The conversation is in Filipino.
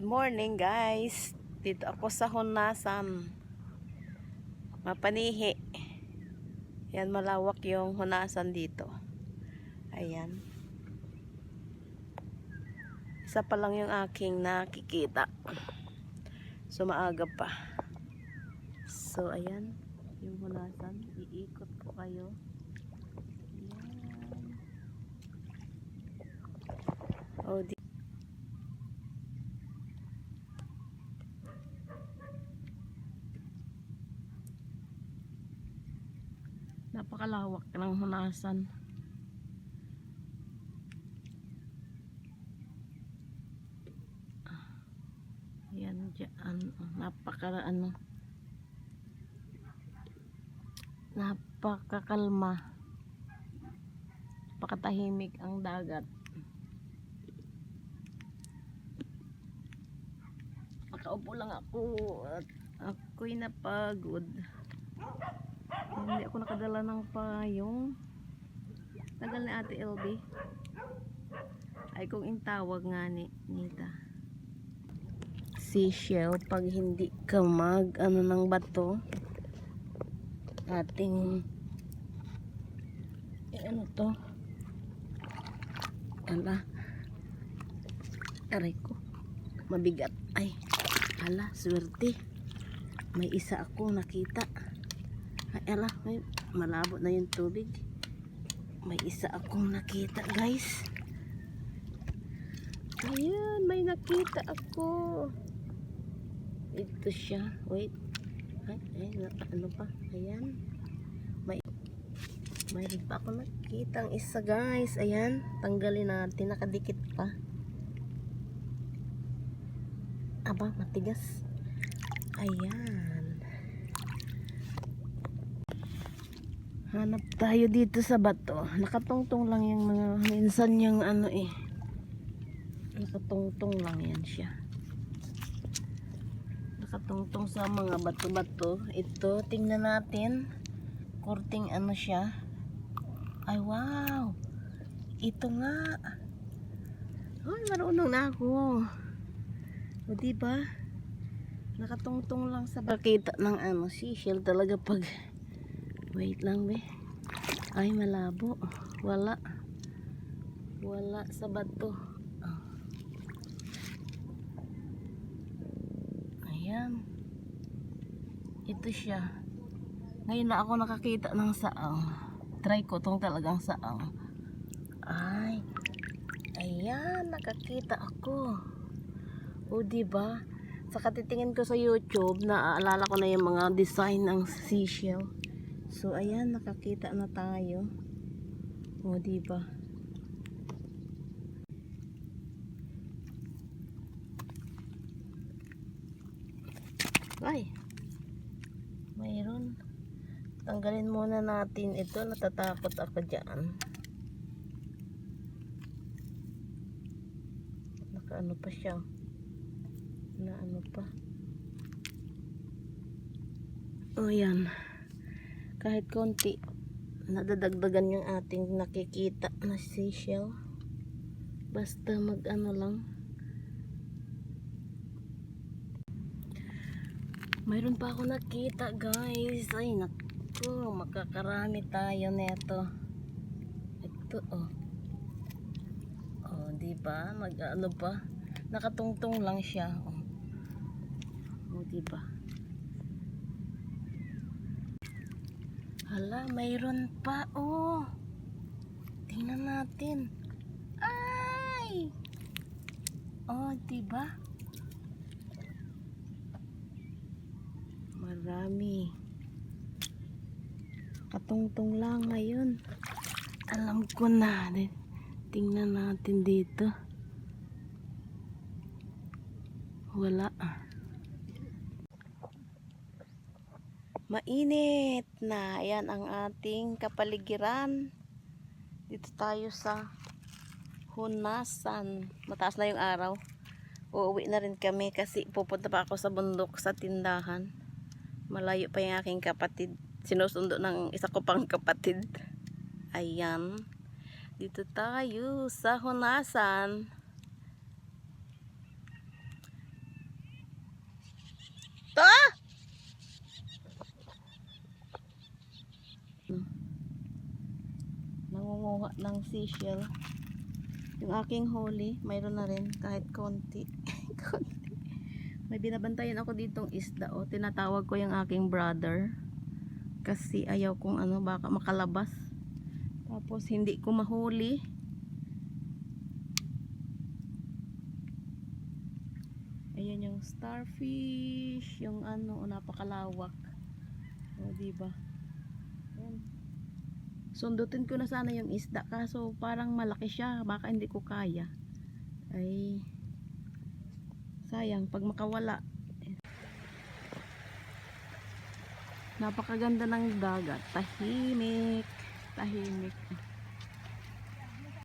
Good morning guys. Dito ako sa Hunasan. Mapanihi. Yan, malawak yung Hunasan dito. Ayan. Isa pa lang yung aking nakikita. So maaga pa. So ayan, yung Hunasan. Iikot ko kayo. Ayan. Oh, napakalawak ng Hunasan. Yan dyan. Napakakalma. Napakatahimik ang dagat. Nakaupo lang ako at ako'y napagod. Hindi ako nakadala ng payong. Tagal ni Ate LB. Ay kung intawag nga ni Nita. Seashell, pag hindi ka ng bato, ating ano to? Aray ko. Mabigat. Ay, swerte. May isa ako nakita. Ay, may malabo na yung tubig. May isa akong nakita, guys. Ayan, may nakita ako. Ito siya. Wait. Ay, ano pa? Ayan. May pa ako nakita ang isa, guys. Ayan, tanggalin natin. Nakadikit pa. Aba, matigas. Ayan. Hanap tayo dito sa bato. Nakatungtong lang yung mga minsan yung nakatungtong lang yan siya. Nakatungtong sa mga bato-bato. Ito, tingnan natin. Korting siya. Ay, wow. Ito nga. Ay, marunong na ako. O, diba? Nakatungtong lang sa bakita ng seashell talaga pag wait lang be. Ay, malabo. Wala sa bato. Ayan. Ito siya. Ngayon na ako nakakita ng saang. Try ko tong talagang saang. Ay. Ayan, nakakita ako. O, diba? Sa katitingin ko sa YouTube, naaalala ko na yung mga design ng seashell. So, ayan, nakakita na tayo. O, diba? Ay, mayroon. Tanggalin muna natin ito. Natatakot ako dyan. Nakaano pa siya. Pa. O, yan. Kahit konti, nadadagdagan yung ating nakikita na seashell. Basta lang. Mayroon pa ako nakita, guys. Ay, naku, makakarami tayo neto. Ito, diba? Pa? Nakatungtong lang siya. Diba? Hala, mayroon pa. Tingnan natin. Ay! Diba? Marami. Katungtong lang ngayon. Alam ko na. Tingnan natin dito. Wala. Mainit na. Ayan ang ating kapaligiran. Dito tayo sa Hunasan. Mataas na yung araw. Uuwi na rin kami kasi pupunta pa ako sa bundok sa tindahan. Malayo pa yung aking kapatid. Sinusundo ng isa ko pang kapatid. Ayan. Dito tayo sa Hunasan. ng seashell. Yung aking huli, mayroon na rin kahit konti. Konti. May binabantayan ako ditong isda, oh. Tinatawag ko yung aking brother kasi ayaw kong ano, baka makalabas. Tapos hindi ko mahuli. Ayan yung starfish, yung ano, napakalawak. O, diba? Ayan. Sundutin ko na sana yung isda, kaso parang malaki siya, baka hindi ko kaya. Ay, sayang pag makawala. Napakaganda ng dagat, tahimik, tahimik.